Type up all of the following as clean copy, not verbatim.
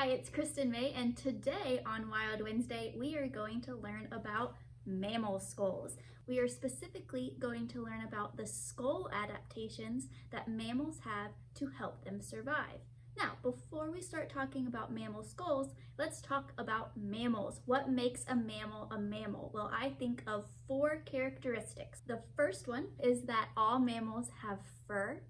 Hi, it's Kristen May, and today on Wild Wednesday, we are going to learn about mammal skulls. We are specifically going to learn about the skull adaptations that mammals have to help them survive. Now, before we start talking about mammal skulls, let's talk about mammals. What makes a mammal a mammal? Well, I think of 4 characteristics. The first one is that all mammals have fur.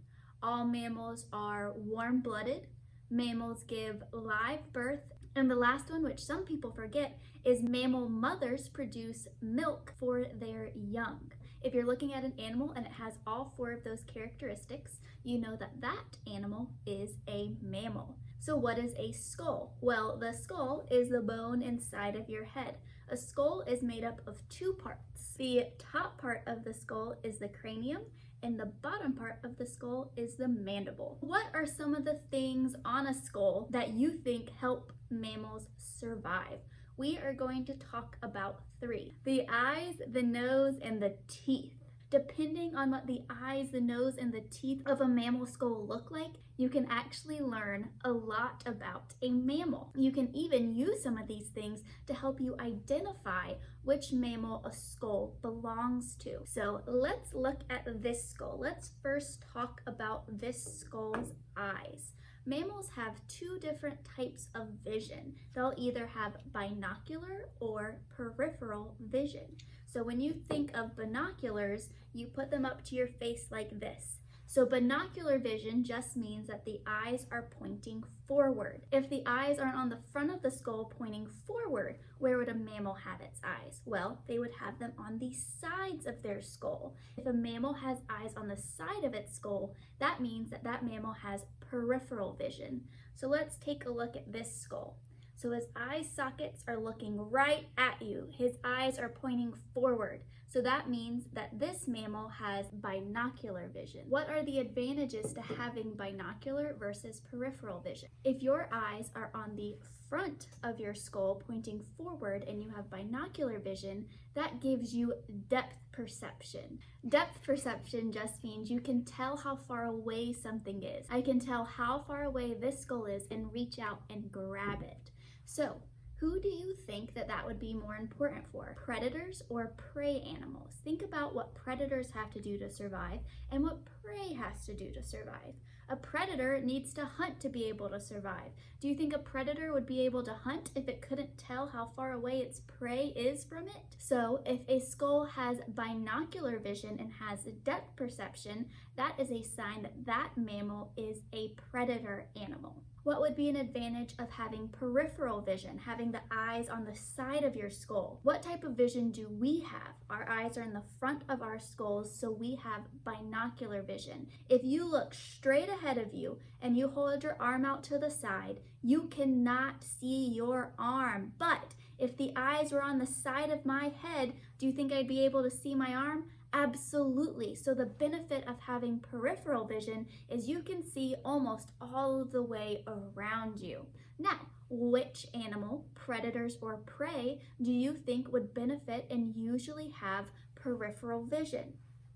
All mammals are warm-blooded. Mammals give live birth. And the last one, which some people forget, is mammal mothers produce milk for their young. If you're looking at an animal and it has all 4 of those characteristics, you know that that animal is a mammal. So what is a skull? Well, the skull is the bone inside of your head. A skull is made up of 2 parts. The top part of the skull is the cranium, and the bottom part of the skull is the mandible. What are some of the things on a skull that you think help mammals survive? We are going to talk about 3. The eyes, the nose, and the teeth. Depending on what the eyes, the nose, and the teeth of a mammal skull look like, you can actually learn a lot about a mammal. You can even use some of these things to help you identify which mammal a skull belongs to. So let's look at this skull. Let's first talk about this skull's eyes. Mammals have 2 different types of vision. They'll either have binocular or peripheral vision. So when you think of binoculars, you put them up to your face like this. So binocular vision just means that the eyes are pointing forward. If the eyes aren't on the front of the skull pointing forward, where would a mammal have its eyes? Well, they would have them on the sides of their skull. If a mammal has eyes on the side of its skull, that means that that mammal has peripheral vision. So let's take a look at this skull. So his eye sockets are looking right at you. His eyes are pointing forward. So that means that this mammal has binocular vision. What are the advantages to having binocular versus peripheral vision? If your eyes are on the front of your skull pointing forward and you have binocular vision, that gives you depth perception. Depth perception just means you can tell how far away something is. I can tell how far away this skull is and reach out and grab it. So, who do you think that would be more important for? Predators or prey animals? Think about what predators have to do to survive and what prey has to do to survive. A predator needs to hunt to be able to survive. Do you think a predator would be able to hunt if it couldn't tell how far away its prey is from it? So if a skull has binocular vision and has depth perception, that is a sign that that mammal is a predator animal. What would be an advantage of having peripheral vision, having the eyes on the side of your skull? What type of vision do we have? Our eyes are in the front of our skulls, so we have binocular vision. If you look straight ahead of you and you hold your arm out to the side, you cannot see your arm. But if the eyes were on the side of my head, do you think I'd be able to see my arm? Absolutely. So the benefit of having peripheral vision is you can see almost all of the way around you. Now, which animal, predators or prey, do you think would benefit and usually have peripheral vision?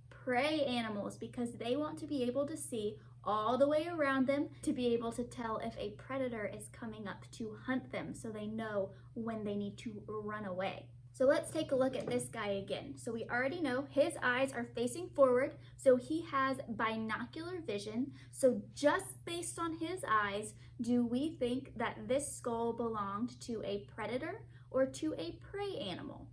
Prey animals, because they want to be able to see all the way around them to be able to tell if a predator is coming up to hunt them so they know when they need to run away. So let's take a look at this guy again. So we already know his eyes are facing forward, so he has binocular vision. So just based on his eyes, do we think that this skull belonged to a predator or to a prey animal?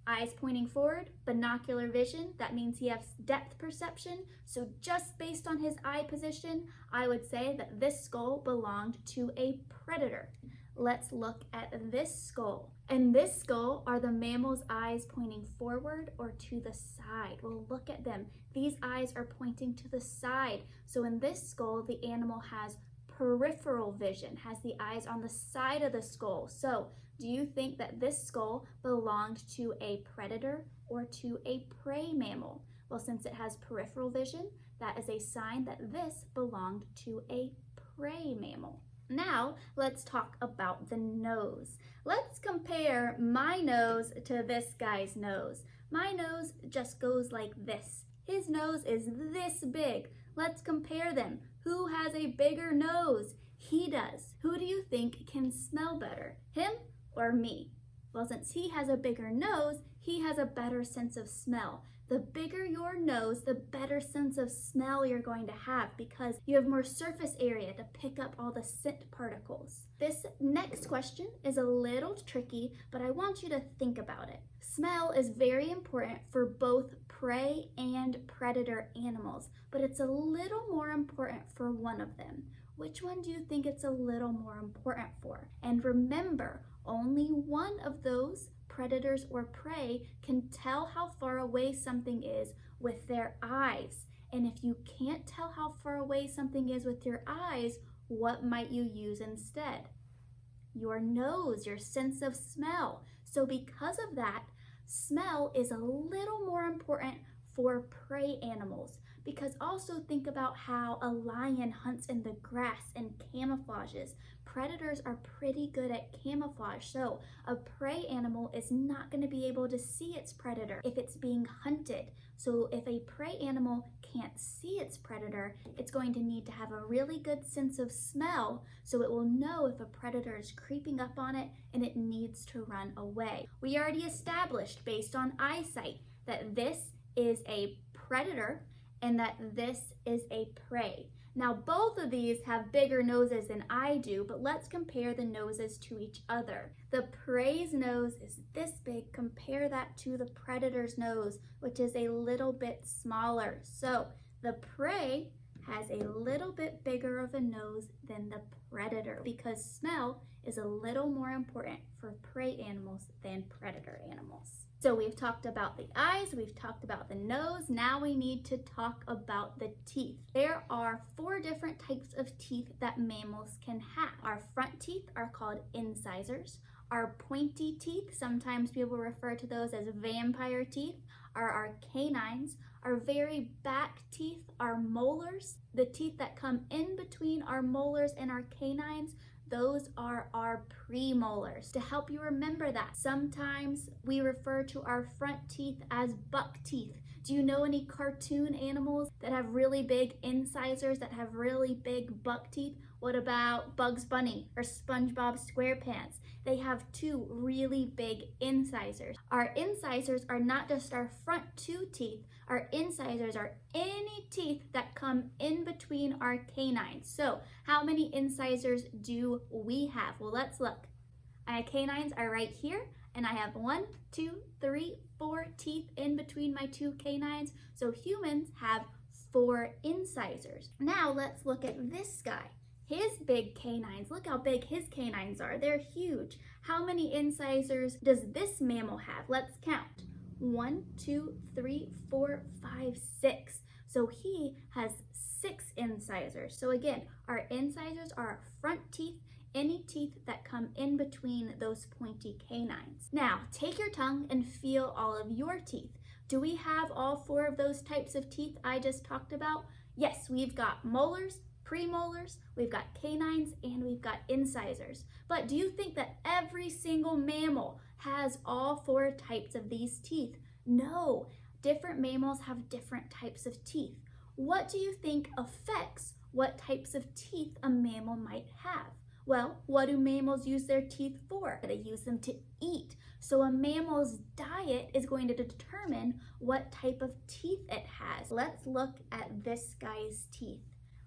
Eyes pointing forward, binocular vision, that means he has depth perception. So just based on his eye position, I would say that this skull belonged to a predator. Let's look at this skull. In this skull, are the mammal's eyes pointing forward or to the side? Well, look at them. These eyes are pointing to the side. So in this skull, the animal has peripheral vision, has the eyes on the side of the skull. So do you think that this skull belonged to a predator or to a prey mammal? Well, since it has peripheral vision, that is a sign that this belonged to a prey mammal. Now, let's talk about the nose. Let's compare my nose to this guy's nose. My nose just goes like this. His nose is this big. Let's compare them. Who has a bigger nose? He does. Who do you think can smell better, him or me? Well, since he has a bigger nose, he has a better sense of smell. The bigger your nose, the better sense of smell you're going to have because you have more surface area to pick up all the scent particles. This next question is a little tricky, but I want you to think about it. Smell is very important for both prey and predator animals, but it's a little more important for one of them. Which one do you think it's a little more important for? And remember, only one of those, predators or prey, can tell how far away something is with their eyes. And if you can't tell how far away something is with your eyes, what might you use instead? Your nose, your sense of smell. So because of that, smell is a little more important for prey animals. Because also think about how a lion hunts in the grass and camouflages. Predators are pretty good at camouflage, so a prey animal is not going to be able to see its predator if it's being hunted. So if a prey animal can't see its predator, it's going to need to have a really good sense of smell so it will know if a predator is creeping up on it and it needs to run away. We already established based on eyesight that this is a predator and that this is a prey. Now both of these have bigger noses than I do, but let's compare the noses to each other. The prey's nose is this big. Compare that to the predator's nose, which is a little bit smaller. So the prey has a little bit bigger of a nose than the predator because smell is a little more important for prey animals than predator animals. So we've talked about the eyes, we've talked about the nose, now we need to talk about the teeth. There are 4 different types of teeth that mammals can have. Our front teeth are called incisors. Our pointy teeth, sometimes people refer to those as vampire teeth, are our canines. Our very back teeth are molars. The teeth that come in between our molars and our canines, those are our premolars. To help you remember that, sometimes we refer to our front teeth as buck teeth. Do you know any cartoon animals that have really big incisors, that have really big buck teeth? What about Bugs Bunny or SpongeBob SquarePants? They have 2 really big incisors. Our incisors are not just our front 2 teeth. Our incisors are any teeth that come in between our canines. So how many incisors do we have? Well, let's look. My canines are right here, and I have 1, 2, 3, 4 teeth in between my 2 canines. So humans have 4 incisors. Now let's look at this guy. His big canines, look how big his canines are. They're huge. How many incisors does this mammal have? Let's count. 1, 2, 3, 4, 5, 6. So he has 6 incisors. So again, our incisors are our front teeth, any teeth that come in between those pointy canines. Now, take your tongue and feel all of your teeth. Do we have all 4 of those types of teeth I just talked about? Yes, we've got molars, premolars, we've got canines, and we've got incisors. But do you think that every single mammal has all 4 types of these teeth? No, different mammals have different types of teeth. What do you think affects what types of teeth a mammal might have? Well, what do mammals use their teeth for? They use them to eat. So a mammal's diet is going to determine what type of teeth it has. Let's look at this guy's teeth.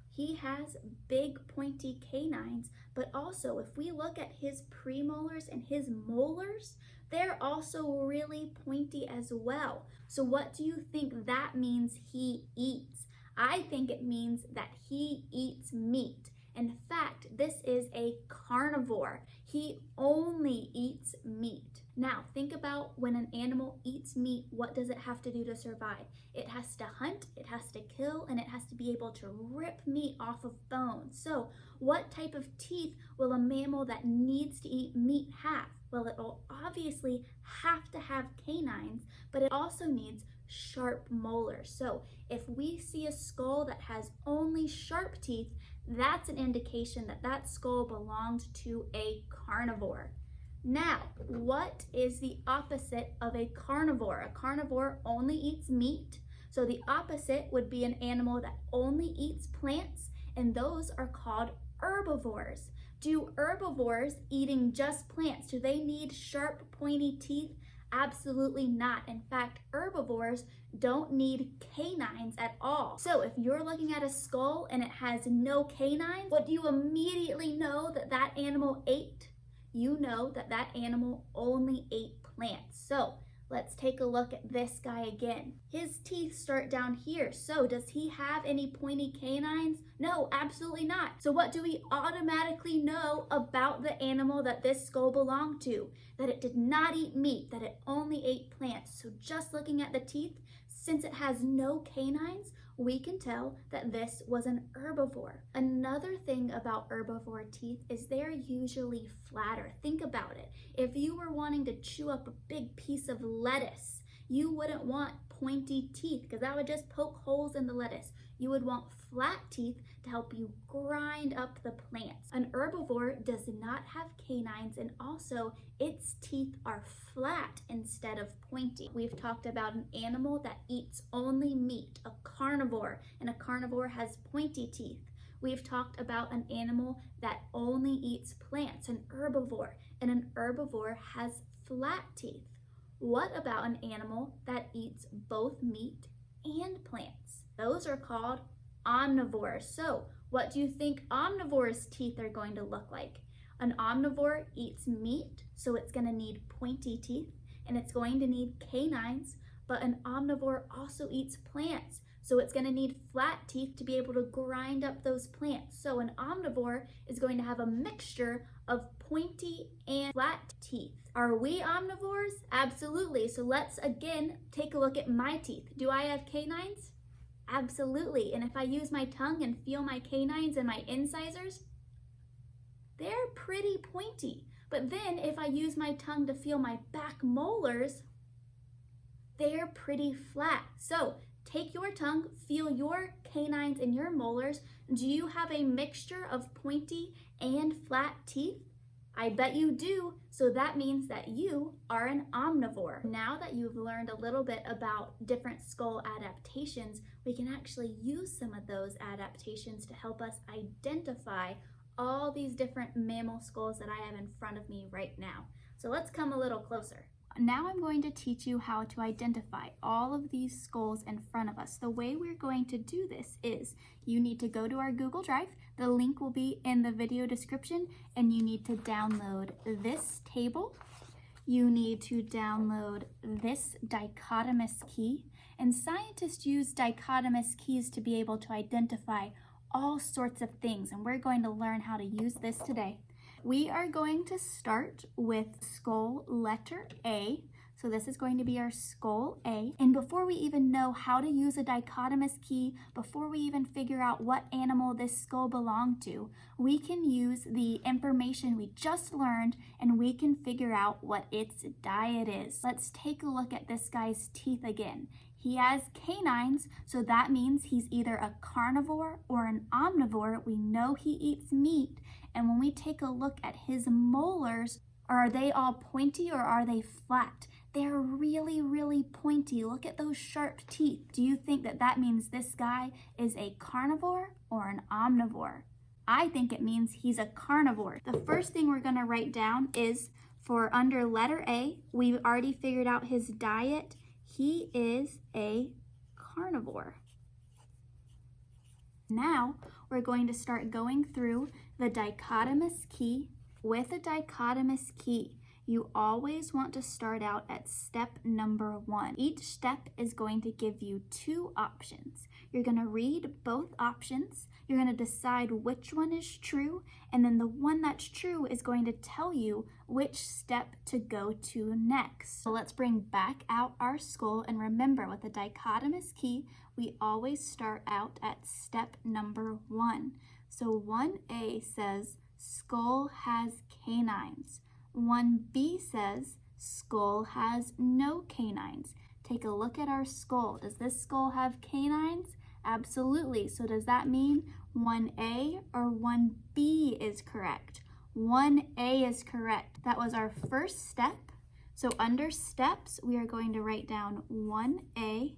He has big pointy canines, but also if we look at his premolars and his molars, they're also really pointy as well. So what do you think that means he eats? I think it means that he eats meat. In fact, this is a carnivore. He only eats meat. Now, think about when an animal eats meat, what does it have to do to survive? It has to hunt, it has to kill, and it has to be able to rip meat off of bones. So, what type of teeth will a mammal that needs to eat meat have? Well, it will obviously have to have canines, but it also needs sharp molars. So, if we see a skull that has only sharp teeth, that's an indication that that skull belongs to a carnivore. Now, what is the opposite of a carnivore? A carnivore only eats meat. So the opposite would be an animal that only eats plants, and those are called herbivores. Do herbivores eating just plants, do they need sharp, pointy teeth? Absolutely not. In fact, herbivores don't need canines at all. So if you're looking at a skull and it has no canines, what do you immediately know that that animal ate? You know that that animal only ate plants. So let's take a look at this guy again. His teeth start down here. So does he have any pointy canines? No, absolutely not. So what do we automatically know about the animal that this skull belonged to? That it did not eat meat, that it only ate plants. So just looking at the teeth, since it has no canines, we can tell that this was an herbivore. Another thing about herbivore teeth is they're usually flatter. Think about it. If you were wanting to chew up a big piece of lettuce, you wouldn't want pointy teeth because that would just poke holes in the lettuce. You would want flat teeth to help you grind up the plants. An herbivore does not have canines, and also its teeth are flat instead of pointy. We've talked about an animal that eats only meat, a carnivore, and a carnivore has pointy teeth. We've talked about an animal that only eats plants, an herbivore, and an herbivore has flat teeth. What about an animal that eats both meat and plants? Those are called omnivores. So what do you think omnivores' teeth are going to look like? An omnivore eats meat, so it's going to need pointy teeth, and it's going to need canines, but an omnivore also eats plants, so it's going to need flat teeth to be able to grind up those plants. So an omnivore is going to have a mixture of pointy and flat teeth. Are we omnivores? Absolutely. So let's again take a look at my teeth. Do I have canines? Absolutely. And if I use my tongue and feel my canines and my incisors, they're pretty pointy. But then if I use my tongue to feel my back molars, they're pretty flat. So take your tongue, feel your canines and your molars. Do you have a mixture of pointy and flat teeth? I bet you do, so that means that you are an omnivore. Now that you've learned a little bit about different skull adaptations, we can actually use some of those adaptations to help us identify all these different mammal skulls that I have in front of me right now. So let's come a little closer. Now I'm going to teach you how to identify all of these skulls in front of us. The way we're going to do this is you need to go to our Google Drive. The link will be in the video description, and you need to download this table. You need to download this dichotomous key, and scientists use dichotomous keys to be able to identify all sorts of things, and we're going to learn how to use this today. We are going to start with skull letter A. So this is going to be our skull A. And before we even know how to use a dichotomous key, before we even figure out what animal this skull belonged to, we can use the information we just learned and we can figure out what its diet is. Let's take a look at this guy's teeth again. He has canines, so that means he's either a carnivore or an omnivore. We know he eats meat. And when we take a look at his molars, are they all pointy or are they flat? They're really, really pointy. Look at those sharp teeth. Do you think that that means this guy is a carnivore or an omnivore? I think it means he's a carnivore. The first thing we're going to write down is for under letter A, we've already figured out his diet. He is a carnivore. Now we're going to start going through the dichotomous key. With a dichotomous key, you always want to start out at step number 1. Each step is going to give you 2 options. You're going to read both options, you're going to decide which one is true, and then the one that's true is going to tell you which step to go to next. So let's bring back out our skull, and remember, with a dichotomous key, we always start out at step number 1. So 1A says, skull has canines. 1B says, skull has no canines. Take a look at our skull. Does this skull have canines? Absolutely. So does that mean 1A or 1B is correct? 1A is correct. That was our first step. So under steps, we are going to write down 1A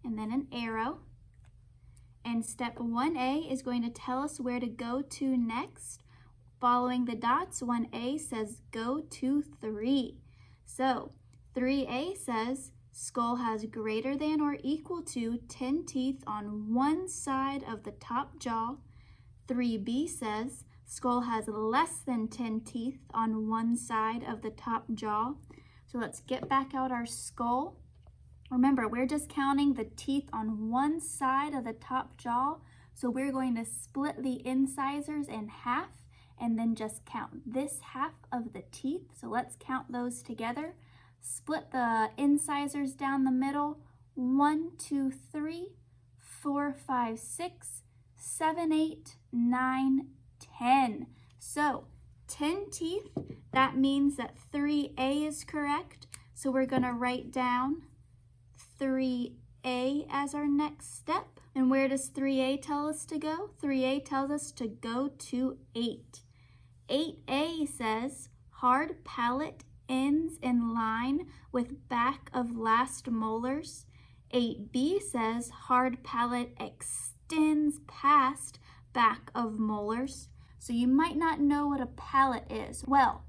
and then an arrow. And step 1A is going to tell us where to go to next. Following the dots, 1A says go to 3. So 3A says skull has greater than or equal to 10 teeth on one side of the top jaw. 3B says skull has less than 10 teeth on one side of the top jaw. So let's get back out our skull. Remember, we're just counting the teeth on one side of the top jaw. So we're going to split the incisors in half and then just count this half of the teeth. So let's count those together. Split the incisors down the middle. 1, 2, 3, 4, 5, 6, 7, 8, 9, 10. So 10 teeth, that means that 3A is correct. So we're going to write down 3A as our next step. And where does 3A tell us to go? 3A tells us to go to 8. 8A says hard palate ends in line with back of last molars. 8B says hard palate extends past back of molars. So you might not know what a palate is. Well,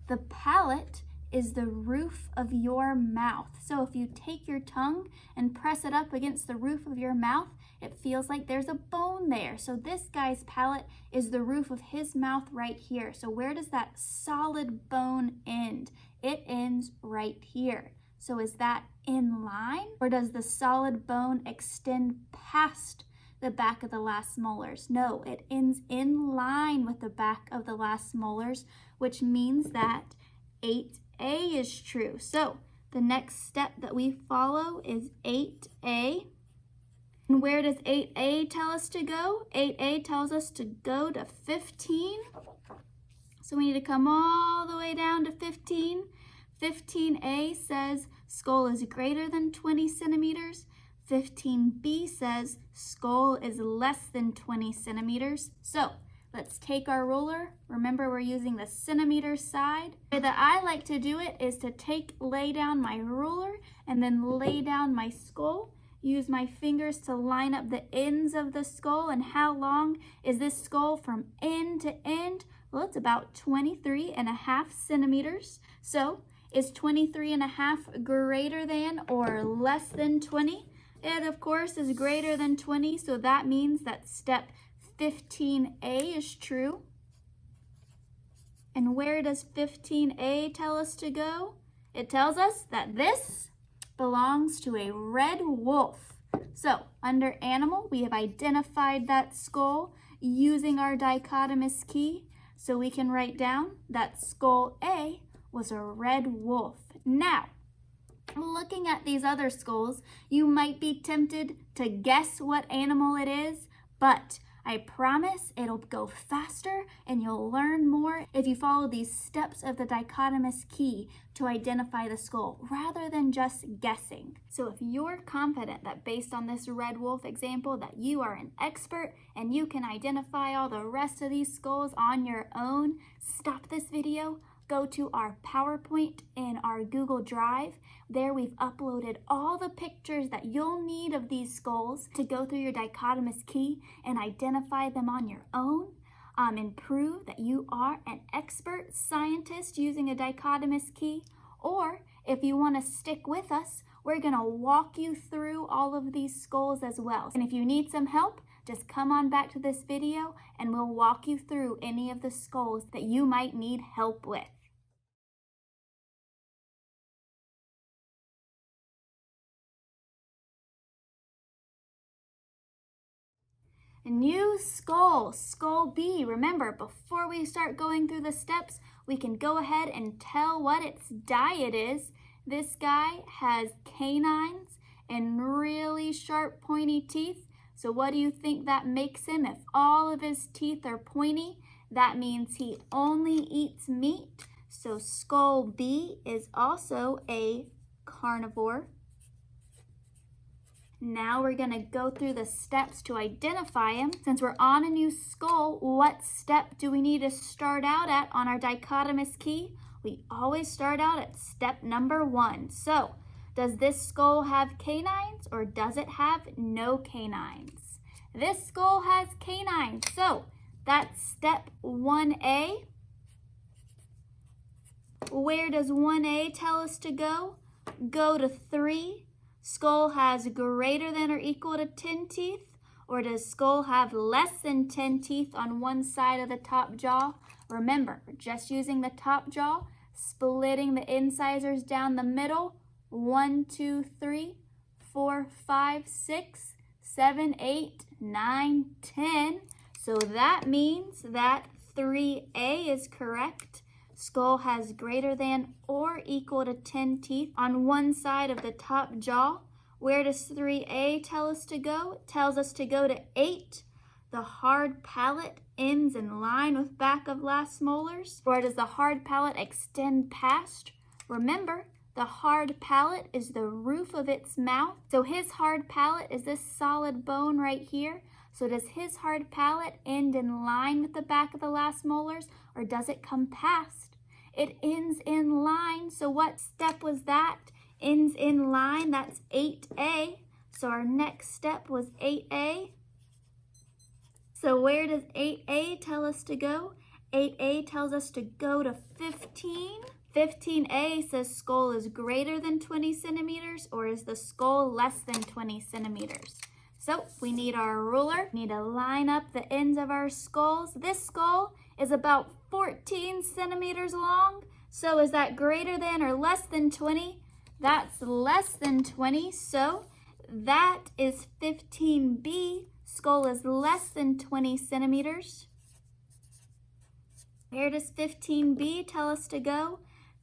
the palate is the roof of your mouth. So if you take your tongue and press it up against the roof of your mouth, it feels like there's a bone there. So this guy's palate is the roof of his mouth right here. So where does that solid bone end? It ends right here. So is that in line, or does the solid bone extend past the back of the last molars? No, it ends in line with the back of the last molars, which means that 8A is true. So the next step that we follow is 8A. And where does 8A tell us to go? 8A tells us to go to 15. So we need to come all the way down to 15. 15A says skull is greater than 20 centimeters. 15B says skull is less than 20 centimeters. So let's take our ruler. Remember, we're using the centimeter side. The way that I like to do it is to lay down my ruler and then lay down my skull. Use my fingers to line up the ends of the skull. And how long is this skull from end to end? Well, it's about 23.5 centimeters. So is 23.5 greater than or less than 20? It, of course, is greater than 20. So that means that step 15A is true. And where does 15A tell us to go? It tells us that this belongs to a red wolf. So under animal, we have identified that skull using our dichotomous key. So we can write down that skull A was a red wolf. Now, looking at these other skulls, you might be tempted to guess what animal it is, but I promise it'll go faster and you'll learn more if you follow these steps of the dichotomous key to identify the skull rather than just guessing. So if you're confident that based on this red wolf example that you are an expert and you can identify all the rest of these skulls on your own, stop this video. Go to our PowerPoint in our Google Drive. There we've uploaded all the pictures that you'll need of these skulls to go through your dichotomous key and identify them on your own and prove that you are an expert scientist using a dichotomous key. Or if you want to stick with us, we're going to walk you through all of these skulls as well. And if you need some help, just come on back to this video and we'll walk you through any of the skulls that you might need help with. A new skull, skull B. Remember, before we start going through the steps, we can go ahead and tell what its diet is. This guy has canines and really sharp pointy teeth. So what do you think that makes him? If all of his teeth are pointy, that means he only eats meat. So skull B is also a carnivore. Now we're going to go through the steps to identify him. Since we're on a new skull, what step do we need to start out at on our dichotomous key? We always start out at step number 1. So, does this skull have canines or does it have no canines? this skull has canines. So that's step 1A. Where does 1A tell us to go? Go to 3. Skull has greater than or equal to 10 teeth, or does skull have less than 10 teeth on one side of the top jaw? Remember, we're just using the top jaw, splitting the incisors down the middle. 1, 2, 3, 4, 5, 6, 7, 8, 9, 10. So that means that 3A is correct. Skull has greater than or equal to 10 teeth on one side of the top jaw. Where does 3A tell us to go? It tells us to go to 8. The hard palate ends in line with back of last molars. Or does the hard palate extend past? Remember, the hard palate is the roof of its mouth. So his hard palate is this solid bone right here. So does his hard palate end in line with the back of the last molars, or does it come past? It ends in line. So what step was that? Ends in line, that's 8A. So our next step was 8A. So where does 8A tell us to go? 8A tells us to go to 15. 15A says skull is greater than 20 centimeters, or is the skull less than 20 centimeters? So we need our ruler. We need to line up the ends of our skulls. This skull is about 14 centimeters long. So is that greater than or less than 20? That's less than 20. So that is 15B. Skull is less than 20 centimeters. Where does 15B tell us to go?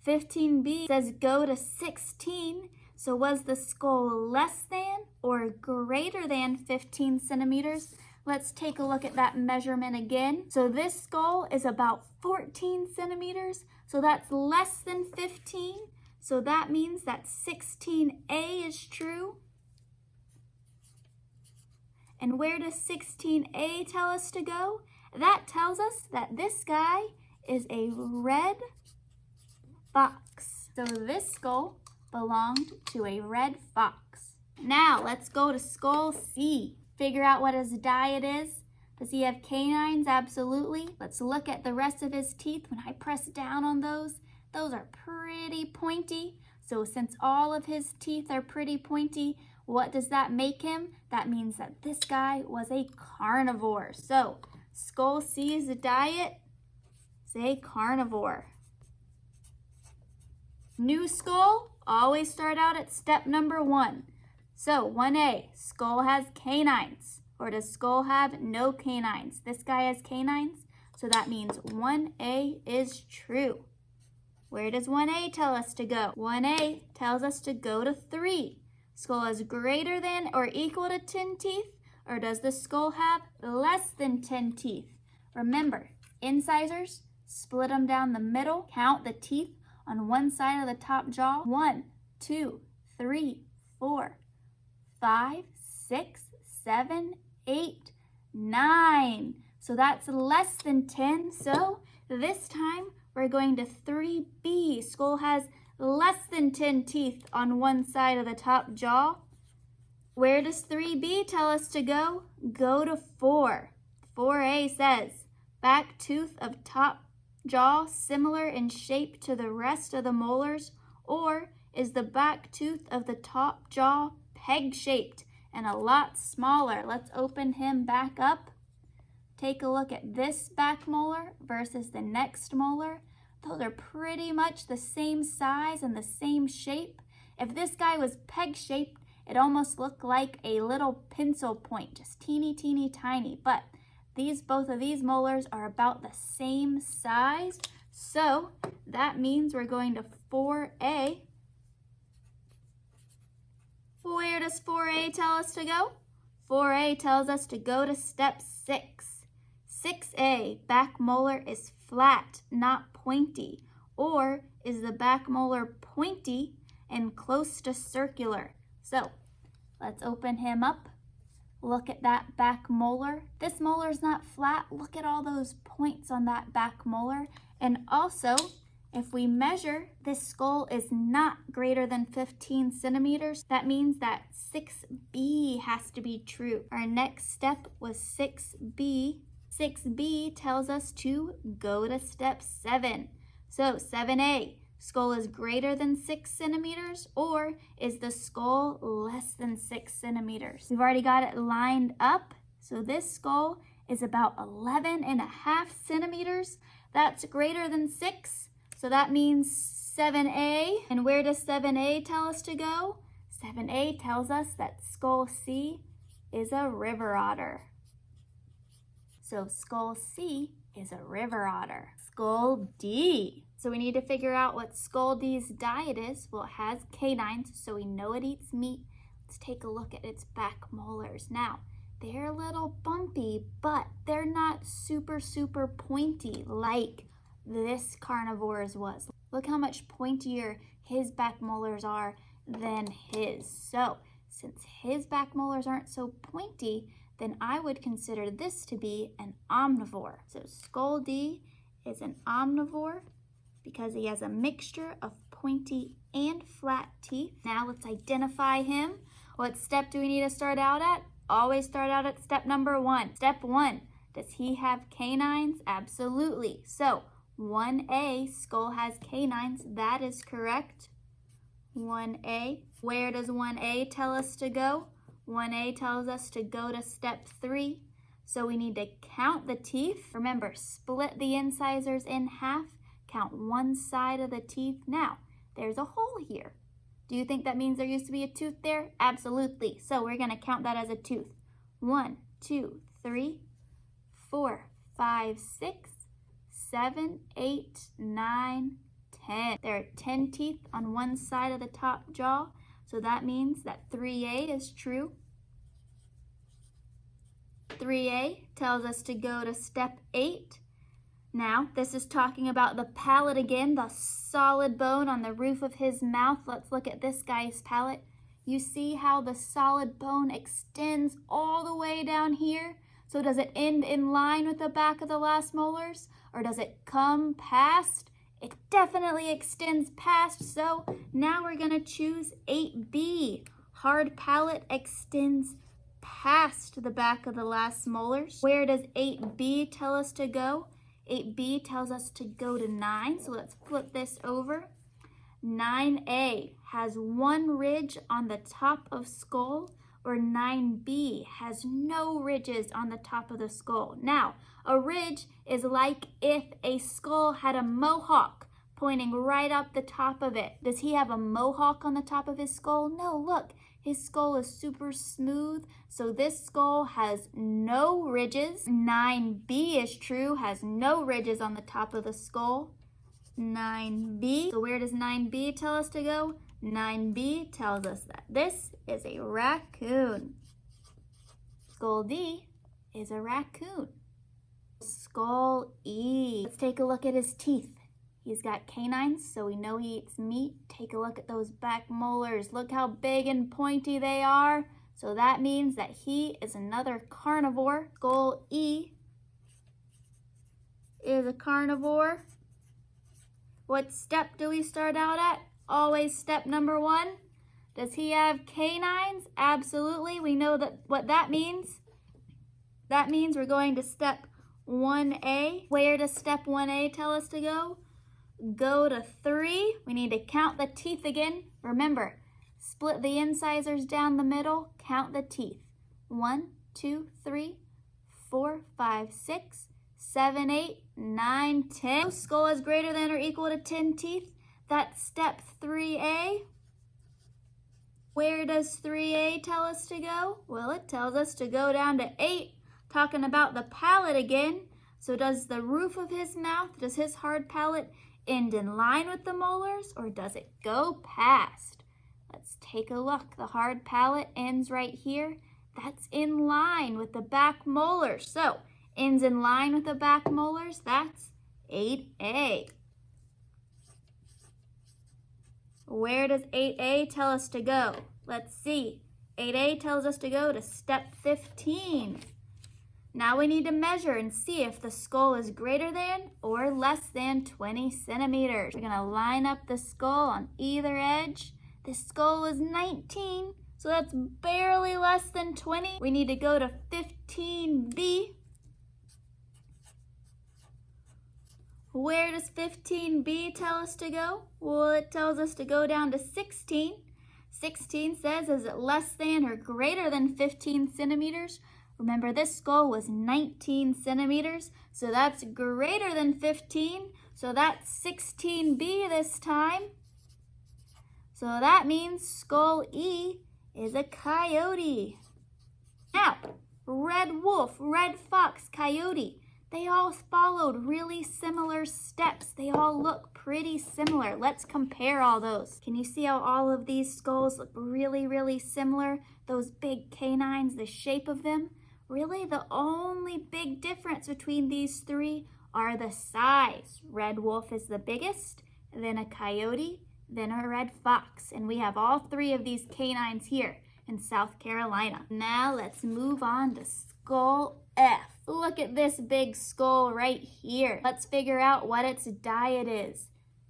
15B says go to 16. So was the skull less than or greater than 15 centimeters? Let's take a look at that measurement again. So this skull is about 14 centimeters. So that's less than 15. So that means that 16A is true. And where does 16A tell us to go? That tells us that this guy is a red fox. So this skull belonged to a red fox. Now let's go to skull C. Figure out what his diet is. Does he have canines? Absolutely. Let's look at the rest of his teeth. When I press down on those are pretty pointy. So since all of his teeth are pretty pointy, what does that make him? That means that this guy was a carnivore. So skull C's diet is a carnivore. New skull, always start out at step number 1. So 1A, skull has canines, or does skull have no canines? This guy has canines, so that means 1A is true. Where does 1A tell us to go? 1A tells us to go to 3. Skull is greater than or equal to 10 teeth, or does the skull have less than 10 teeth? Remember, incisors, split them down the middle, count the teeth on one side of the top jaw. 1, 2, 3, 4, 5, 6, 7, 8, 9. So that's less than 10. So this time we're going to 3B. Skull has less than 10 teeth on one side of the top jaw. Where does 3B tell us to go? Go to 4. 4A says back tooth of top jaw similar in shape to the rest of the molars, or is the back tooth of the top jaw peg-shaped and a lot smaller? Let's open him back up. Take a look at this back molar versus the next molar. Those are pretty much the same size and the same shape. If this guy was peg-shaped, it almost looked like a little pencil point, just teeny, teeny, tiny. But both of these molars are about the same size. So that means we're going to 4A. Where does 4A tell us to go? 4A tells us to go to step 6. 6A, back molar is flat, not pointy. Or is the back molar pointy and close to circular? So let's open him up. Look at that back molar. This molar is not flat. Look at all those points on that back molar. And also, If we measure, this skull is not greater than 15 centimeters. That means that 6B has to be true. Our next step was 6B. 6B tells us to go to step 7. So 7A, skull is greater than 6 centimeters, or is the skull less than 6 centimeters? We've already got it lined up. So this skull is about 11.5 centimeters. That's greater than 6. So that means 7A. And where does 7A tell us to go? 7A tells us that skull C is a river otter. So skull C is a river otter. Skull D. So we need to figure out what skull D's diet is. Well, it has canines, so we know it eats meat. Let's take a look at its back molars. Now, they're a little bumpy, but they're not super pointy like this carnivore's was. Look how much pointier his back molars are than his. So since his back molars aren't so pointy, then I would consider this to be an omnivore. So skull D is an omnivore because he has a mixture of pointy and flat teeth. Now let's identify him. What step do we need to start out at? Always start out at step number 1. Step 1, does he have canines? Absolutely. So 1A, skull has canines. That is correct. 1A. Where does 1A tell us to go? 1A tells us to go to step 3. So we need to count the teeth. Remember, split the incisors in half. Count one side of the teeth. Now, there's a hole here. Do you think that means there used to be a tooth there? Absolutely. So we're going to count that as a tooth. 1, 2, 3, 4, 5, 6, 7, 8, 9, 10. There are 10 teeth on one side of the top jaw. So that means that 3A is true. 3A tells us to go to step 8. Now, this is talking about the palate again, the solid bone on the roof of his mouth. Let's look at this guy's palate. You see how the solid bone extends all the way down here? So does it end in line with the back of the last molars, or does it come past? It definitely extends past, so now we're going to choose 8B. Hard palate extends past the back of the last molars. Where does 8B tell us to go? 8B tells us to go to 9, so let's flip this over. 9A has one ridge on the top of skull, or 9B has no ridges on the top of the skull. Now, a ridge is like if a skull had a mohawk pointing right up the top of it. Does he have a mohawk on the top of his skull? No, look, his skull is super smooth, so this skull has no ridges. 9B is true, has no ridges on the top of the skull. 9B. So where does 9B tell us to go? 9B tells us that this is a raccoon. Skull D is a raccoon. Skull E. Let's take a look at his teeth. He's got canines, so we know he eats meat. Take a look at those back molars. Look how big and pointy they are. So that means that he is another carnivore. Skull E is a carnivore. What step do we start out at? Always step number 1. Does he have canines? Absolutely. We know that what that means. That means we're going to step 1A. Where does step 1A tell us to go? Go to 3. We need to count the teeth again. Remember, split the incisors down the middle. Count the teeth. 1, 2, 3, 4, 5, 6, 7, 8, 9, 10. Skull is greater than or equal to 10 teeth. That's step 3A. Where does 3A tell us to go? Well, it tells us to go down to 8, talking about the palate again. So does the roof of his mouth, does his hard palate end in line with the molars, or does it go past? Let's take a look. The hard palate ends right here. That's in line with the back molars. So ends in line with the back molars. That's 8A. Where does 8A tell us to go? Let's see. 8A tells us to go to step 15. Now we need to measure and see if the skull is greater than or less than 20 centimeters. We're gonna line up the skull on either edge. The skull is 19, so that's barely less than 20. We need to go to 15B. Where does 15B tell us to go? Well, it tells us to go down to 16. 16 says, is it less than or greater than 15 centimeters? Remember, this skull was 19 centimeters, so that's greater than 15. So that's 16B this time. So that means skull E is a coyote. Now, red wolf, red fox, coyote. They all followed really similar steps. They all look pretty similar. Let's compare all those. Can you see how all of these skulls look really similar? Those big canines, the shape of them. Really, the only big difference between these three are the size. Red wolf is the biggest, then a coyote, then a red fox. And we have all three of these canines here in South Carolina. Now let's move on to skull F. Look at this big skull right here. Let's figure out what its diet is.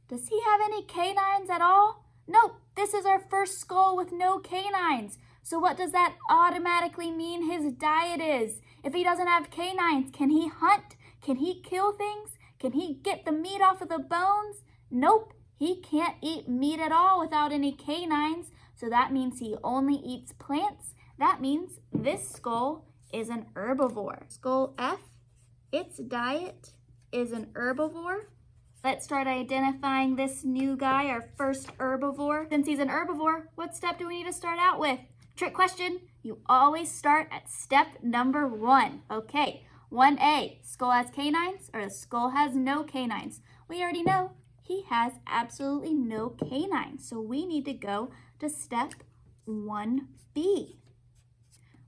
Does he have any canines at all? Nope, this is our first skull with no canines. So what does that automatically mean his diet is? If he doesn't have canines, can he hunt? Can he kill things? Can he get the meat off of the bones? Nope, he can't eat meat at all without any canines. So that means he only eats plants. That means this skull is an herbivore. Skull F, its diet is an herbivore. Let's start identifying this new guy, our first herbivore. Since he's an herbivore, what step do we need to start out with? Trick question, you always start at step number 1. Okay, 1A, skull has canines or the skull has no canines? We already know he has absolutely no canines, so we need to go to step 1B.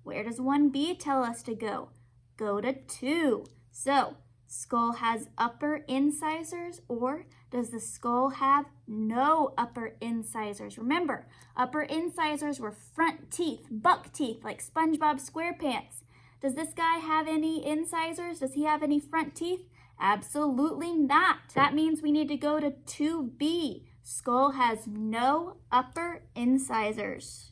Where does 1B tell us to go? Go to 2. So, skull has upper incisors, or does the skull have no upper incisors? Remember, upper incisors were front teeth, buck teeth, like SpongeBob SquarePants. Does this guy have any incisors? Does he have any front teeth? Absolutely not. That means we need to go to 2B. Skull has no upper incisors.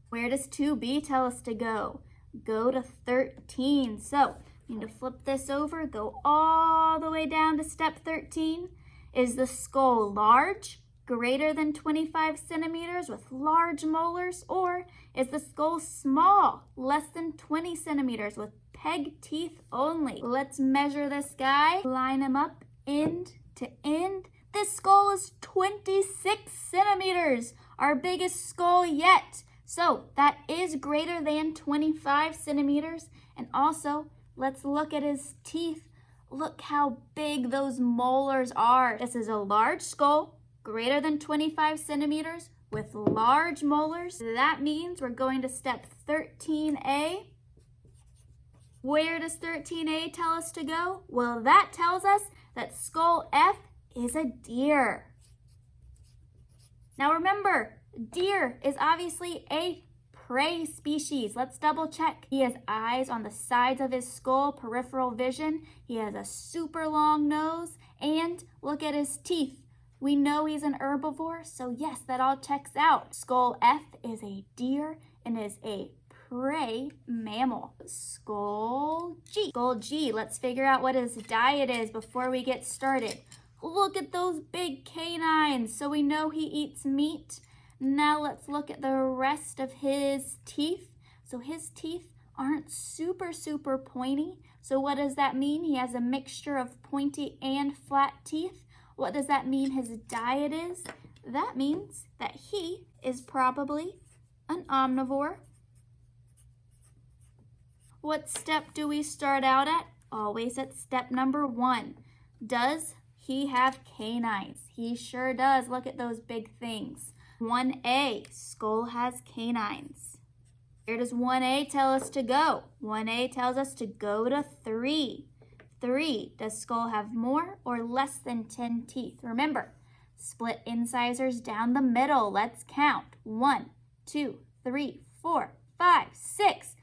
Where does 2B tell us to go? Go to 13. So, we need to flip this over, go all the way down to step 13. Is the skull large, greater than 25 centimeters with large molars, or is the skull small, less than 20 centimeters with peg teeth only? Let's measure this guy, line him up end to end. This skull is 26 centimeters, our biggest skull yet. So that is greater than 25 centimeters. And also, let's look at his teeth. Look how big those molars are. This is a large skull, greater than 25 centimeters with large molars. That means we're going to step 13A. Where does 13A tell us to go? Well, that tells us that skull F is a deer. Now remember, deer is obviously a prey species. Let's double check. He has eyes on the sides of his skull, peripheral vision. He has a super long nose, and look at his teeth. We know he's an herbivore, so yes, that all checks out. Skull F is a deer and is a prey mammal. Skull G. Skull G, let's figure out what his diet is before we get started. Look at those big canines, so we know he eats meat. Now let's look at the rest of his teeth. So his teeth aren't super pointy. So what does that mean? He has a mixture of pointy and flat teeth. What does that mean his diet is? That means that he is probably an omnivore. What step do we start out at? Always at step number 1. Does he have canines? He sure does. Look at those big things. 1A, skull has canines. Where does 1A tell us to go? 1A tells us to go to 3. 3, does skull have more or less than 10 teeth? Remember, split incisors down the middle. Let's count. 1, 2, 3, 4, 5, 6,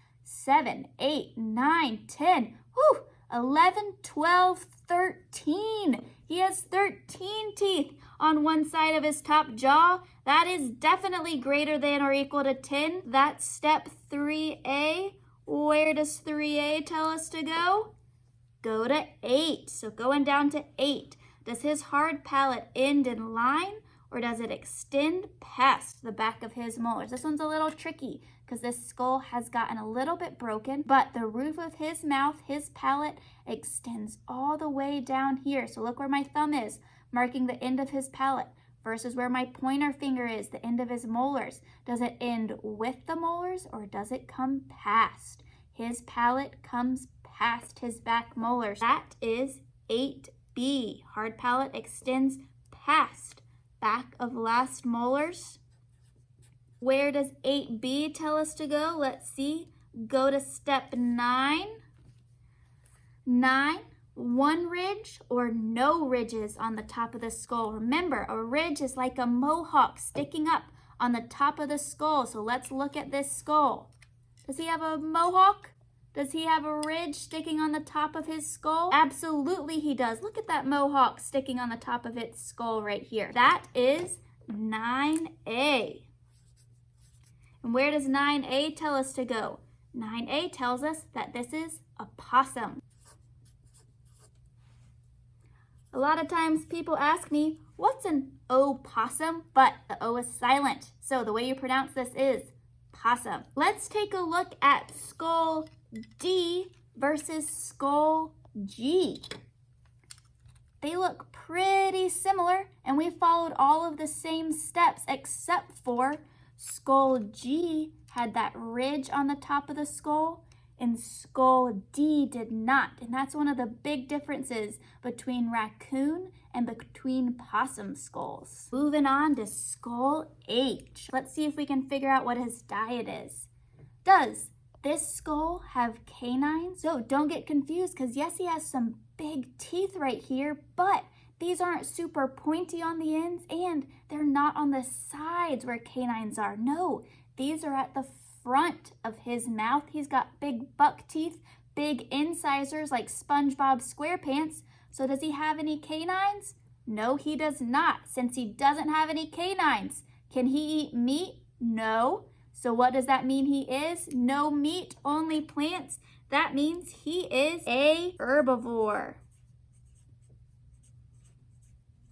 7, 8, 9, 10, whew, 11, 12, 13. He has 13 teeth on one side of his top jaw. That is definitely greater than or equal to 10. That's step 3A. Where does 3A tell us to go? Go to 8. So going down to 8. Does his hard palate end in line or does it extend past the back of his molars? This one's a little tricky because this skull has gotten a little bit broken, but the roof of his mouth, his palate, extends all the way down here. So look where my thumb is, marking the end of his palate, versus where my pointer finger is, the end of his molars. Does it end with the molars or does it come past? His palate comes past his back molars. That is 8B. Hard palate extends past back of last molars. Where does 8B tell us to go? Let's see. Go to step 9. 9, one ridge or no ridges on the top of the skull. Remember, a ridge is like a mohawk sticking up on the top of the skull. So let's look at this skull. Does he have a mohawk? Does he have a ridge sticking on the top of his skull? Absolutely he does. Look at that mohawk sticking on the top of its skull right here. That is 9A. And where does 9A tell us to go? 9A tells us that this is a possum. A lot of times people ask me, what's an opossum? But the O is silent. So the way you pronounce this is possum. Let's take a look at skull D versus skull G. They look pretty similar and we followed all of the same steps except for skull G had that ridge on the top of the skull and skull D did not. And that's one of the big differences between raccoon and between possum skulls. Moving on to skull H. Let's see if we can figure out what his diet is. Does this skull have canines? So don't get confused because yes, he has some big teeth right here, but these aren't super pointy on the ends and they're not on the sides where canines are. No, these are at the front of his mouth. He's got big buck teeth, big incisors like SpongeBob SquarePants. So does he have any canines? No, he does not. Since he doesn't have any canines, can he eat meat? No. So what does that mean he is? No meat, only plants. That means he is a herbivore.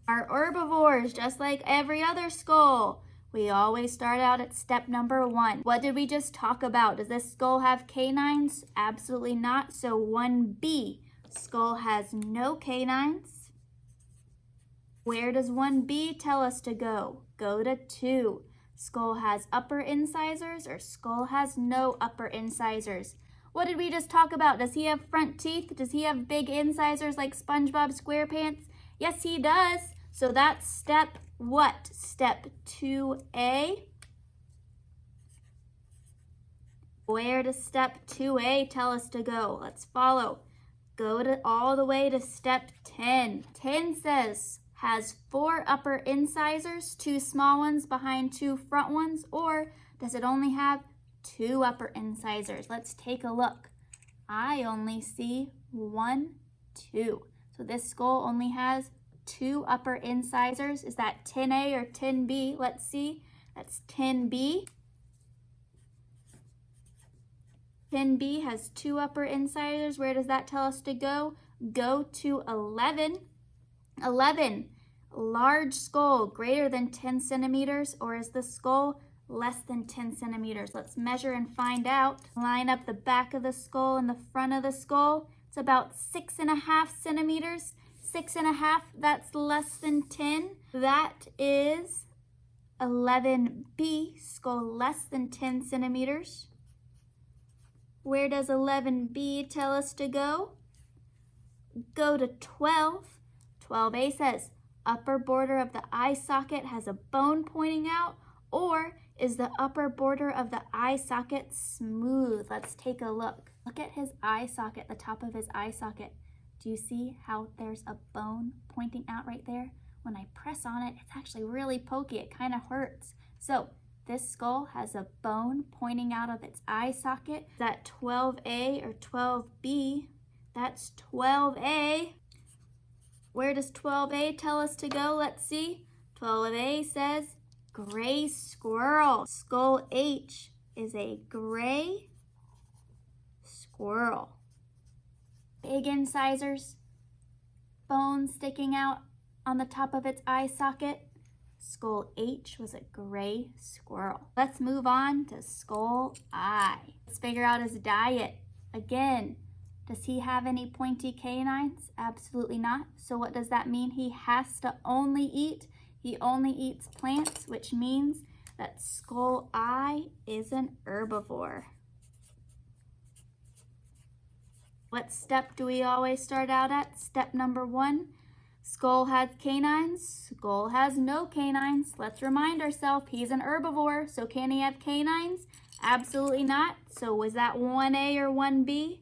Our herbivores, just like every other skull, we always start out at step number 1. What did we just talk about? Does this skull have canines? Absolutely not. So 1B, skull has no canines. Where does 1B tell us to go? Go to 2. Skull has upper incisors or skull has no upper incisors. What did we just talk about? Does he have front teeth? Does he have big incisors like SpongeBob SquarePants? Yes, he does. So that's step what? Step 2A. Where does step 2A tell us to go? Let's follow. Go to all the way to step 10. 10 says has 4 upper incisors, 2 small ones behind 2 front ones, or does it only have 2 upper incisors? Let's take a look. I only see 1, 2. So this skull only has 2 upper incisors. Is that 10A or 10B? Let's see. That's 10B. 10B has 2 upper incisors. Where does that tell us to go? Go to 11. 11, large skull, greater than 10 centimeters, or is the skull less than 10 centimeters? Let's measure and find out. Line up the back of the skull and the front of the skull. It's about 6.5 centimeters. 6.5, that's less than 10. That is 11B, skull less than 10 centimeters. Where does 11B tell us to go? Go to 12. 12A says, upper border of the eye socket has a bone pointing out, or is the upper border of the eye socket smooth? Let's take a look. Look at his eye socket, the top of his eye socket. Do you see how there's a bone pointing out right there? When I press on it, it's actually really pokey. It kind of hurts. So This skull has a bone pointing out of its eye socket. Is that 12A or 12B? That's 12A. Where does 12A tell us to go? Let's see. 12A says gray squirrel. Skull H is a gray squirrel. Big incisors, bone sticking out on the top of its eye socket. Skull H was a gray squirrel. Let's move on to Skull I. Let's figure out his diet. Again, does he have any pointy canines? Absolutely not. So what does that mean? He has to only eat. He only eats plants, which means that Skull I is an herbivore. What step do we always start out at? Step number 1. Skull has canines. Skull has no canines. Let's remind ourselves he's an herbivore. So can he have canines? Absolutely not. So was that 1A or 1B?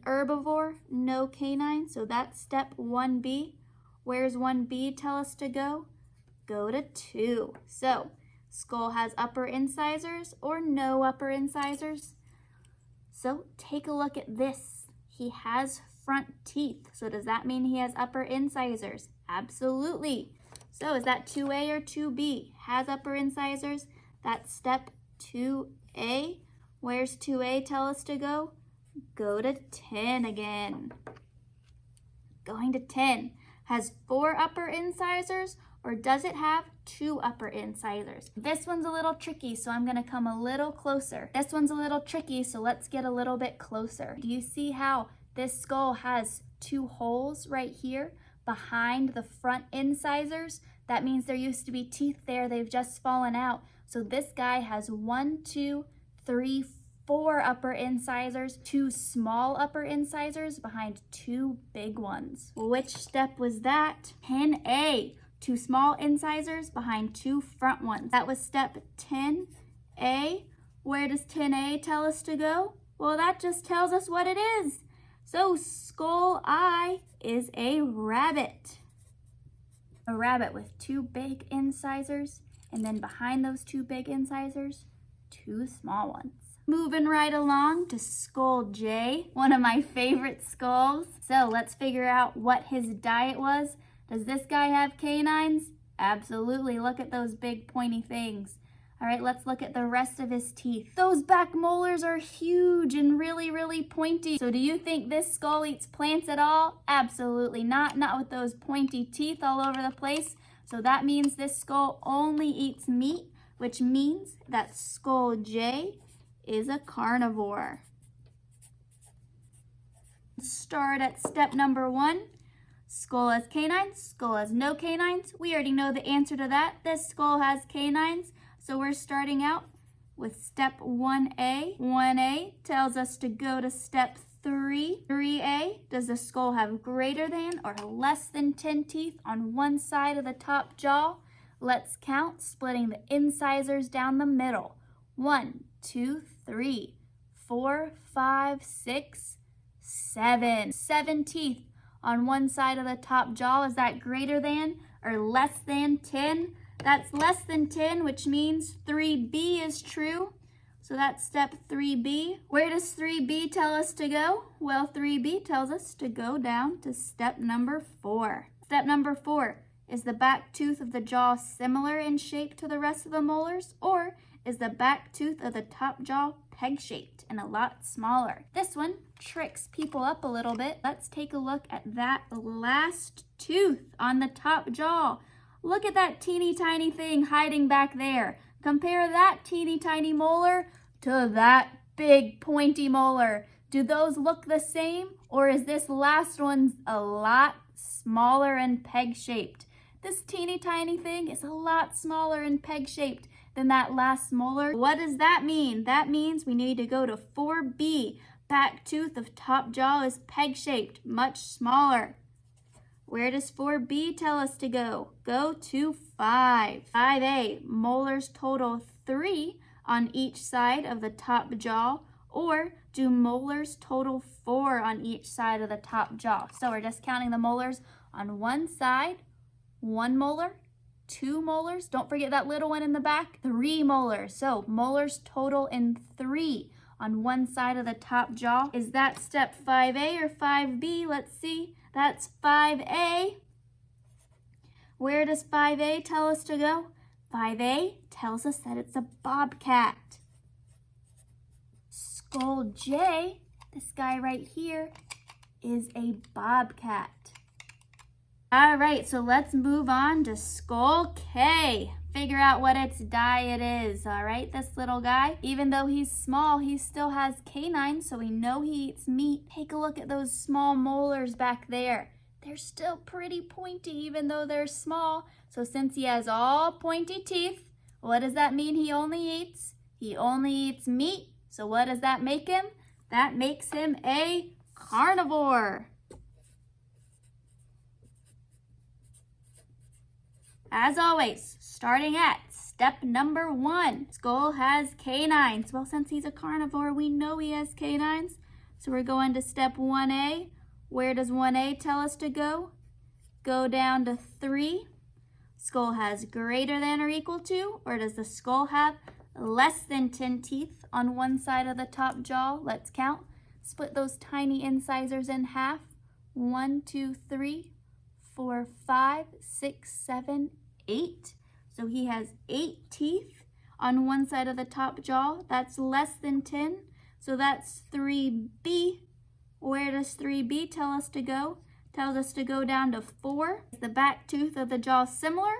Herbivore, no canines. So that's step 1B. Where's 1B tell us to go? Go to 2. So skull has upper incisors or no upper incisors? So take a look at this. He has front teeth. So does that mean he has upper incisors? Absolutely. So is that 2A or 2B? Has upper incisors? That's step 2A. Where's 2A tell us to go? Go to 10 again. Going to 10. Has 4 upper incisors or does it have 2 upper incisors? This one's a little tricky, so I'm going to come a little closer. This one's a little tricky, so let's get a little bit closer. Do you see how this skull has 2 holes right here behind the front incisors? That means there used to be teeth there. They've just fallen out. So this guy has 1, 2, 3, 4 upper incisors, 2 small upper incisors behind 2 big ones. Which step was that? 10A. 2 small incisors behind 2 front ones. That was step 10A. Where does 10A tell us to go? Well, that just tells us what it is. So Skull I is a rabbit. A rabbit with 2 big incisors, and then behind those 2 big incisors, 2 small ones. Moving right along to Skull J, one of my favorite skulls. So let's figure out what his diet was. Does this guy have canines? Absolutely. Look at those big pointy things. All right, let's look at the rest of his teeth. Those back molars are huge and really, really pointy. So do you think this skull eats plants at all? Absolutely not. Not with those pointy teeth all over the place. So that means this skull only eats meat, which means that Skull J is a carnivore. Start at step number 1. Skull has canines, skull has no canines. We already know the answer to that. This skull has canines, so we're starting out with step 1A. 1A tells us to go to step 3. 3A, does the skull have greater than or less than 10 teeth on one side of the top jaw? Let's count, splitting the incisors down the middle. 1, 2, 3, 4, 5, 6, 7. 7 teeth on one side of the top jaw. Is that greater than or less than 10? That's less than 10, which means 3B is true. So that's step 3B. Where does 3B tell us to go? Well, 3B tells us to go down to step number 4. Step number 4, is the back tooth of the jaw similar in shape to the rest of the molars, or is the back tooth of the top jaw peg-shaped and a lot smaller? This one tricks people up a little bit. Let's take a look at that last tooth on the top jaw. Look at that teeny tiny thing hiding back there. Compare that teeny tiny molar to that big pointy molar. Do those look the same, or is this last one a lot smaller and peg-shaped? This teeny tiny thing is a lot smaller and peg-shaped than that last molar. What does that mean? That means we need to go to 4B. Back tooth of top jaw is peg-shaped, much smaller. Where does 4B tell us to go? Go to 5. 5A, molars total 3 on each side of the top jaw, or do molars total 4 on each side of the top jaw? So we're just counting the molars on one side, 1 molar, 2 molars. Don't forget that little one in the back, 3 molars. So molars total in 3 on one side of the top jaw. Is that step 5A or 5B? Let's see. That's 5A. Where does 5A tell us to go? 5A tells us that it's a bobcat. Skull J, this guy right here, is a bobcat. All right, so let's move on to skull K. Figure out what its diet is, all right? This little guy, even though he's small, he still has canines, so we know he eats meat. Take a look at those small molars back there. They're still pretty pointy, even though they're small. So since he has all pointy teeth, what does that mean he only eats? He only eats meat. So what does that make him? That makes him a carnivore. As always, starting at step number 1, skull has canines. Well, since he's a carnivore, we know he has canines. So we're going to step 1A. Where does 1A tell us to go? Go down to 3. Skull has greater than or equal to, or does the skull have less than 10 teeth on one side of the top jaw? Let's count. Split those tiny incisors in half. 1, 2, 3, 4, 5, 6, 7, 8. So he has 8 teeth on one side of the top jaw. That's less than 10. So that's 3B. Where does 3B tell us to go? Tells us to go down to 4. Is the back tooth of the jaw similar,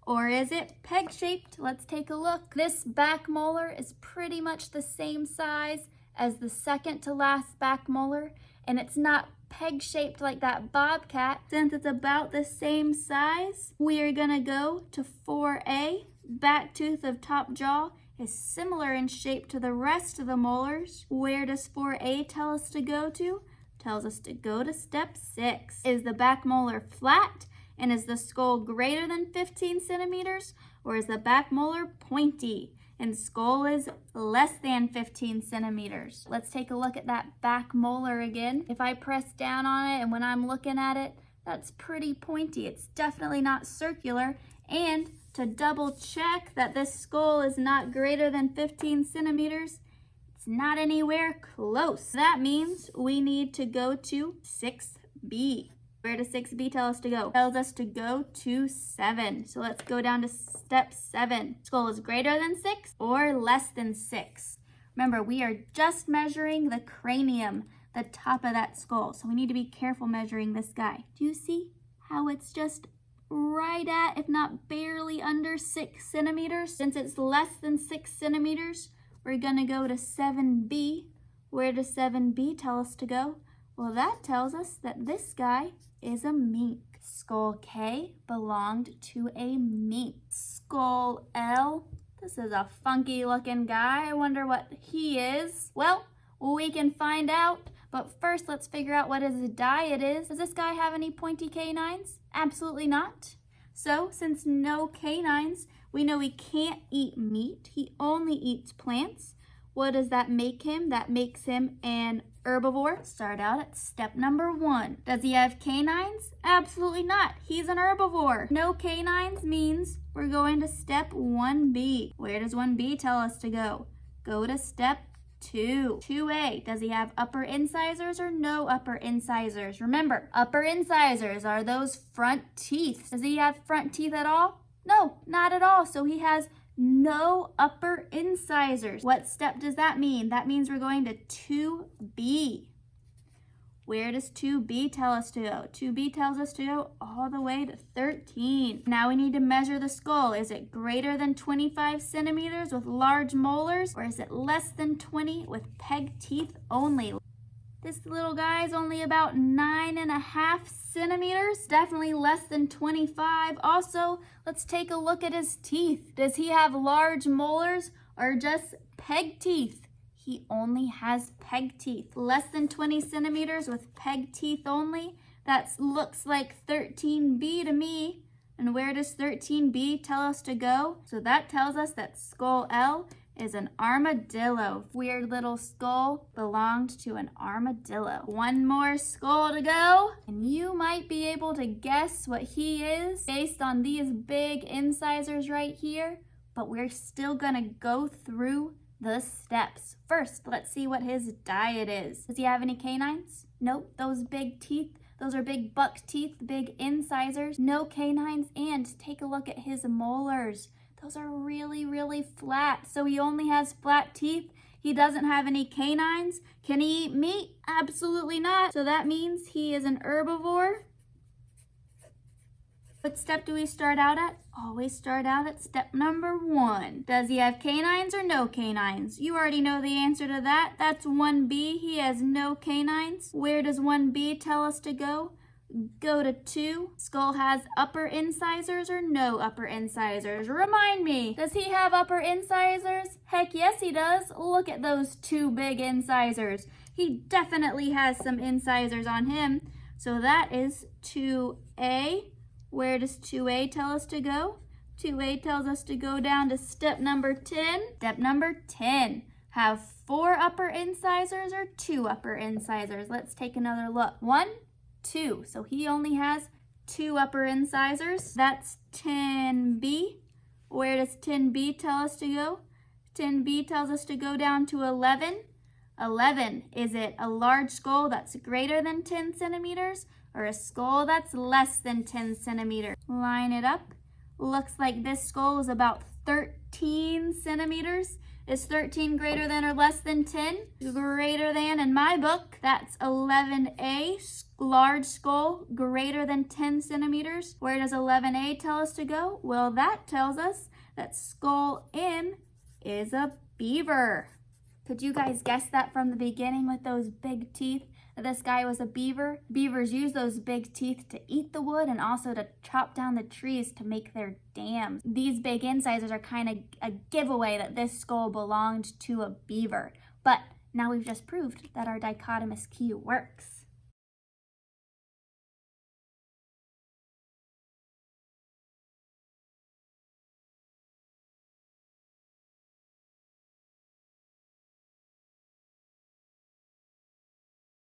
or is it peg-shaped? Let's take a look. This back molar is pretty much the same size as the second to last back molar, and it's not peg-shaped like that bobcat. Since it's about the same size, we are gonna go to 4A. Back tooth of top jaw is similar in shape to the rest of the molars. Where does 4A tell us to go to? Tells us to go to step 6. Is the back molar flat? And is the skull greater than 15 centimeters? Or is the back molar pointy and skull is less than 15 centimeters? Let's take a look at that back molar again. If I press down on it and when I'm looking at it, that's pretty pointy. It's definitely not circular. And to double check that this skull is not greater than 15 centimeters, it's not anywhere close. That means we need to go to 6B. Where does 6B tell us to go? Tells us to go to 7. So let's go down to step 7. Skull is greater than 6 or less than 6. Remember, we are just measuring the cranium, the top of that skull. So we need to be careful measuring this guy. Do you see how it's just right at, if not barely under 6 centimeters? Since it's less than 6 centimeters, we're gonna go to 7B. Where does 7B tell us to go? Well, that tells us that this guy is a mink. Skull K belonged to a mink. Skull L, this is a funky looking guy. I wonder what he is. Well, we can find out, but first let's figure out what his diet is. Does this guy have any pointy canines? Absolutely not. So, since no canines, we know he can't eat meat. He only eats plants. What does that make him? That makes him an herbivore. Start out at step number 1. Does he have canines? Absolutely not. He's an herbivore. No canines means we're going to step 1B. Where does 1B tell us to go? Go to step 2. 2A. Does he have upper incisors or no upper incisors? Remember, upper incisors are those front teeth. Does he have front teeth at all? No, not at all. So he has no upper incisors. What step does that mean? That means we're going to 2B. Where does 2B tell us to go? 2B tells us to go all the way to 13. Now we need to measure the skull. Is it greater than 25 centimeters with large molars, or is it less than 20 with peg teeth only? This little guy is only about 9.5 centimeters, definitely less than 25. Also, let's take a look at his teeth. Does he have large molars or just peg teeth? He only has peg teeth. Less than 20 centimeters with peg teeth only. That looks like 13B to me. And where does 13B tell us to go? So that tells us that skull L is an armadillo. Weird little skull belonged to an armadillo. One more skull to go, and you might be able to guess what he is based on these big incisors right here, but we're still gonna go through the steps. First, let's see what his diet is. Does he have any canines? Nope, those big teeth, those are big buck teeth, big incisors, no canines, and take a look at his molars. Those are really, really flat, so he only has flat teeth. He doesn't have any canines. Can he eat meat? Absolutely not. So that means he is an herbivore. What step do we start out at? Always start out at step number 1. Does he have canines or no canines? You already know the answer to that. That's 1B. He has no canines. Where does 1B tell us to go? Go to 2. Skull has upper incisors or no upper incisors? Remind me, does he have upper incisors? Heck yes he does. Look at those 2 big incisors. He definitely has some incisors on him. So that is 2A. Where does 2A tell us to go? 2A tells us to go down to step number 10. Step number 10. Have 4 upper incisors or 2 upper incisors? Let's take another look. 1, 2. So he only has 2 upper incisors. That's 10B. Where does 10B tell us to go? 10B tells us to go down to 11. 11, is it a large skull that's greater than 10 centimeters or a skull that's less than 10 centimeters? Line it up. Looks like this skull is about 13 centimeters. Is 13 greater than or less than 10? Greater than in my book. That's 11A, large skull, greater than 10 centimeters. Where does 11A tell us to go? Well, that tells us that skull M is a beaver. Could you guys guess that from the beginning with those big teeth? That this guy was a beaver? Beavers use those big teeth to eat the wood and also to chop down the trees to make their dams. These big incisors are kind of a giveaway that this skull belonged to a beaver. But now we've just proved that our dichotomous key works.